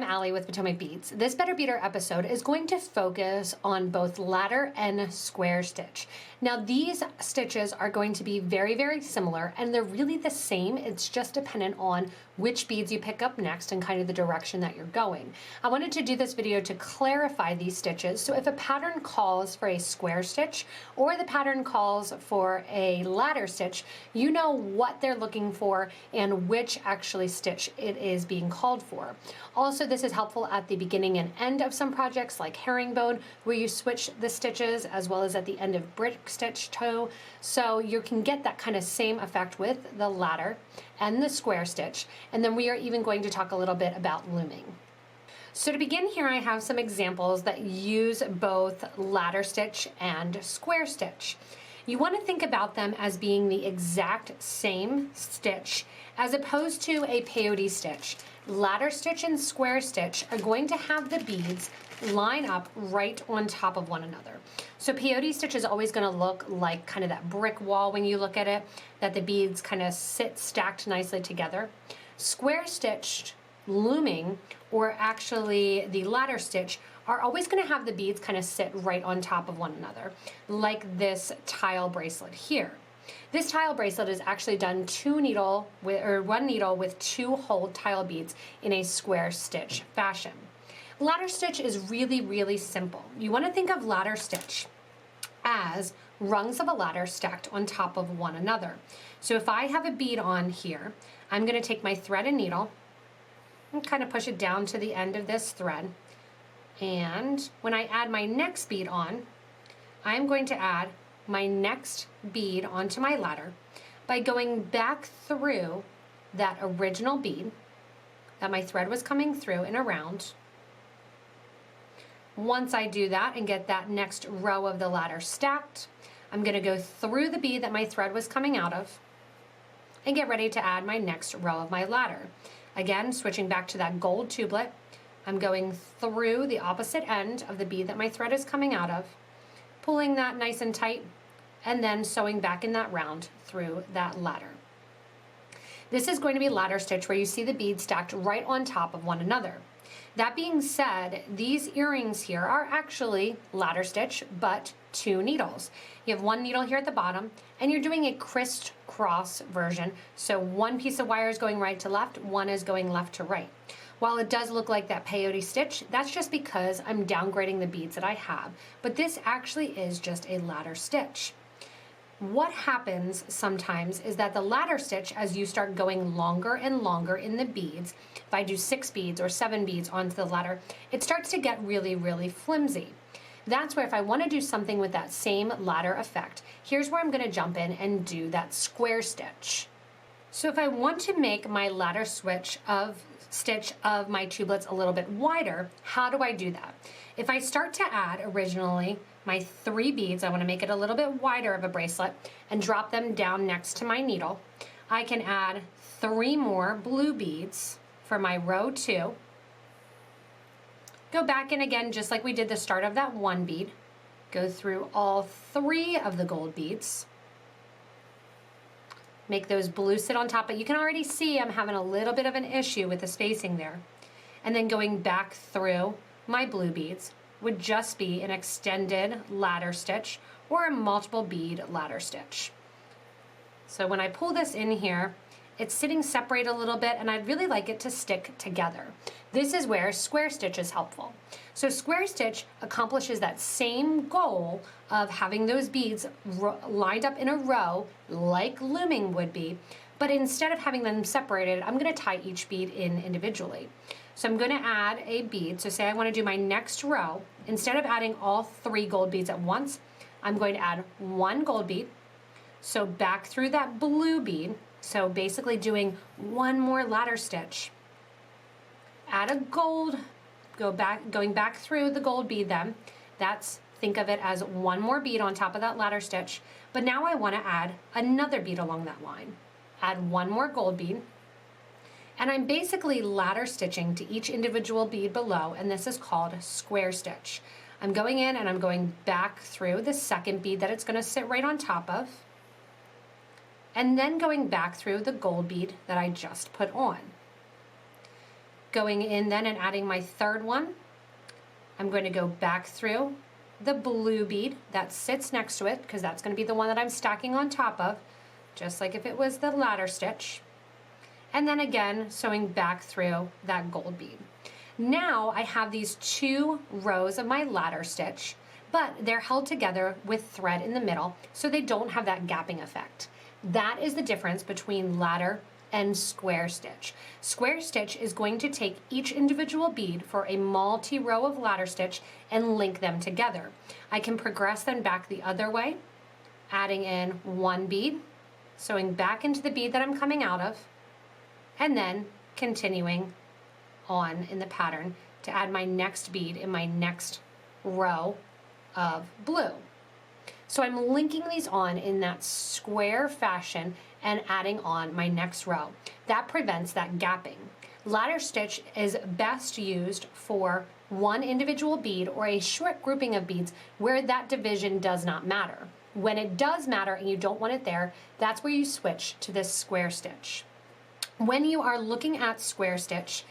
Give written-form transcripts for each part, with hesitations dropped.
Allie with Potomac Beads. This Better Beader episode is going to focus on both ladder and square stitch. Now these stitches are going to be very, very similar and they're really the same. It's just dependent on which beads you pick up next and kind of the direction that you're going. I wanted to do this video to clarify these stitches. So if a pattern calls for a square stitch or the pattern calls for a ladder stitch, you know what they're looking for and which actually stitch it is being called for. Also, this is helpful at the beginning and end of some projects like herringbone, where you switch the stitches, as well as at the end of brick stitch toe. So you can get that kind of same effect with the ladder and the square stitch. And then we are even going to talk a little bit about looming. So to begin here, I have some examples that use both ladder stitch and square stitch. You want to think about them as being the exact same stitch as opposed to a peyote stitch. Ladder stitch and square stitch are going to have the beads line up right on top of one another. So peyote stitch is always going to look like kind of that brick wall when you look at it, that the beads kind of sit stacked nicely together. Square stitched looming, or actually the ladder stitch, are always going to have the beads kind of sit right on top of one another, like this tile bracelet here. This tile bracelet is actually done one needle with 2 whole tile beads in a square stitch fashion. Ladder stitch is really, really simple. You want to think of ladder stitch as rungs of a ladder stacked on top of one another. So if I have a bead on here, I'm going to take my thread and needle and kind of push it down to the end of this thread. And when I add my next bead on, I'm going to add my next bead onto my ladder by going back through that original bead that my thread was coming through and around. Once I do that and get that next row of the ladder stacked, I'm going to go through the bead that my thread was coming out of and get ready to add my next row of my ladder. Again, switching back to that gold tublet, I'm going through the opposite end of the bead that my thread is coming out of, pulling that nice and tight, and then sewing back in that round through that ladder. This is going to be ladder stitch, where you see the beads stacked right on top of one another. That being said, these earrings here are actually ladder stitch, but 2 needles. You have 1 needle here at the bottom, and you're doing a crisscross version. So 1 piece of wire is going right to left, 1 is going left to right. While it does look like that peyote stitch, that's just because I'm downgrading the beads that I have. But this actually is just a ladder stitch. What happens sometimes is that the ladder stitch, as you start going longer and longer in the beads, if I do 6 beads or 7 beads onto the ladder, it starts to get really, really flimsy. That's where if I want to do something with that same ladder effect, here's where I'm going to jump in and do that square stitch. So if I want to make my ladder stitch of my tubelets a little bit wider, how do I do that? If I start to add originally my 3 beads, I want to make it a little bit wider of a bracelet and drop them down next to my needle. I can add 3 more blue beads for my row 2. Go back in again just like we did the start of that 1 bead. Go through all 3 of the gold beads. Make those blue sit on top, but you can already see I'm having a little bit of an issue with the spacing there. And then going back through my blue beads would just be an extended ladder stitch or a multiple bead ladder stitch. So when I pull this in here, it's sitting separate a little bit, and I'd really like it to stick together. This is where square stitch is helpful. So square stitch accomplishes that same goal of having those beads lined up in a row like looming would be, but instead of having them separated, I'm going to tie each bead in individually. So I'm going to add a bead. So say I want to do my next row. Instead of adding all 3 gold beads at once, I'm going to add 1 gold bead. So back through that blue bead. So basically doing 1 more ladder stitch. Add a gold, going back through the gold bead then. Think of it as 1 more bead on top of that ladder stitch. But now I want to add another bead along that line. Add 1 more gold bead. And I'm basically ladder stitching to each individual bead below, and this is called square stitch. I'm going in and I'm going back through the second bead that it's going to sit right on top of, and then going back through the gold bead that I just put on. Going in then and adding my third one, I'm going to go back through the blue bead that sits next to it, because that's going to be the one that I'm stacking on top of, just like if it was the ladder stitch. And then again, sewing back through that gold bead. Now I have these 2 rows of my ladder stitch, but they're held together with thread in the middle, so they don't have that gapping effect. That is the difference between ladder and square stitch. Square stitch is going to take each individual bead for a multi-row of ladder stitch and link them together. I can progress them back the other way, adding in 1 bead, sewing back into the bead that I'm coming out of, and then continuing on in the pattern to add my next bead in my next row of blue. So I'm linking these on in that square fashion and adding on my next row. That prevents that gapping. Ladder stitch is best used for one individual bead or a short grouping of beads where that division does not matter. When it does matter and you don't want it there, that's where you switch to this square stitch. When you are looking at square stitch,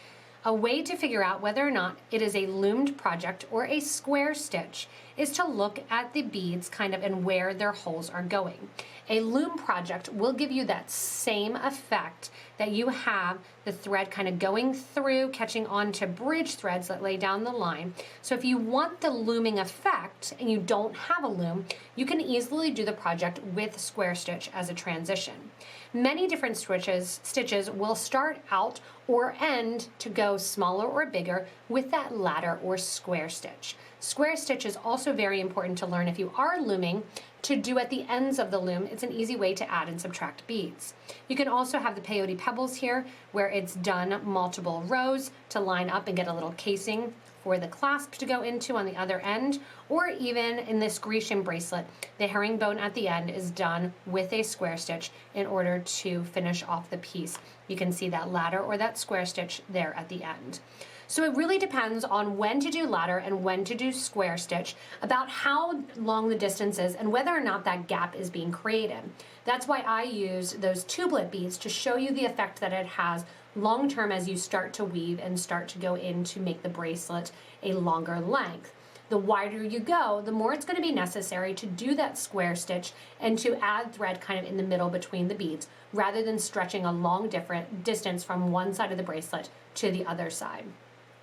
a way to figure out whether or not it is a loomed project or a square stitch is to look at the beads kind of and where their holes are going. A loom project will give you that same effect that you have the thread kind of going through, catching on to bridge threads that lay down the line. So if you want the looming effect and you don't have a loom, you can easily do the project with square stitch as a transition. Many different stitches will start out or end to go smaller or bigger with that ladder or square stitch. Square stitch is also very important to learn if you are looming to do at the ends of the loom. It's an easy way to add and subtract beads. You can also have the peyote pebbles here where it's done multiple rows to line up and get a little casing for the clasp to go into on the other end, or even in this Grecian bracelet, the herringbone at the end is done with a square stitch in order to finish off the piece. You can see that ladder or that square stitch there at the end. So it really depends on when to do ladder and when to do square stitch, about how long the distance is and whether or not that gap is being created. That's why I use those tublet beads to show you the effect that it has long term as you start to weave and start to go in to make the bracelet a longer length. The wider you go, the more it's going to be necessary to do that square stitch and to add thread kind of in the middle between the beads, rather than stretching a long different distance from one side of the bracelet to the other side.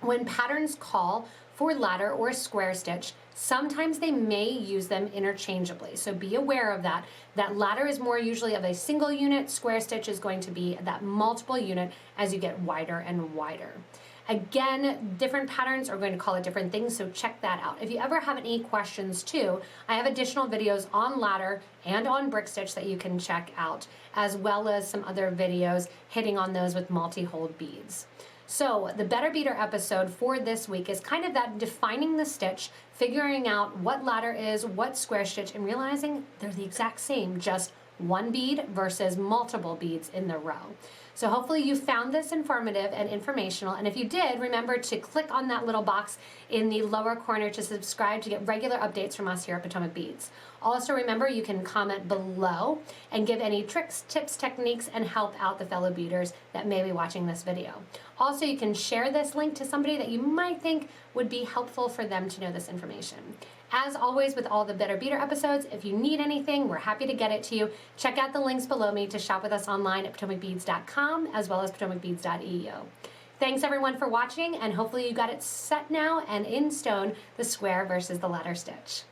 When patterns call for ladder or square stitch, sometimes they may use them interchangeably. So be aware of that. That ladder is more usually of a single unit, square stitch is going to be that multiple unit as you get wider and wider. Again, different patterns are going to call it different things, so check that out. If you ever have any questions too, I have additional videos on ladder and on brick stitch that you can check out, as well as some other videos hitting on those with multi-hold beads. So the Better Beader episode for this week is kind of that defining the stitch, figuring out what ladder is, what square stitch, and realizing they're the exact same, just one bead versus multiple beads in the row. So hopefully you found this informative and informational, and if you did, remember to click on that little box in the lower corner to subscribe to get regular updates from us here at Potomac Beads. Also remember, you can comment below and give any tricks, tips, techniques, and help out the fellow beaders that may be watching this video. Also, you can share this link to somebody that you might think would be helpful for them to know this information. As always with all the Better Beader episodes, if you need anything, we're happy to get it to you. Check out the links below me to shop with us online at PotomacBeads.com as well as PotomacBeads.eu. Thanks everyone for watching, and hopefully you got it set now and in stone, the square versus the ladder stitch.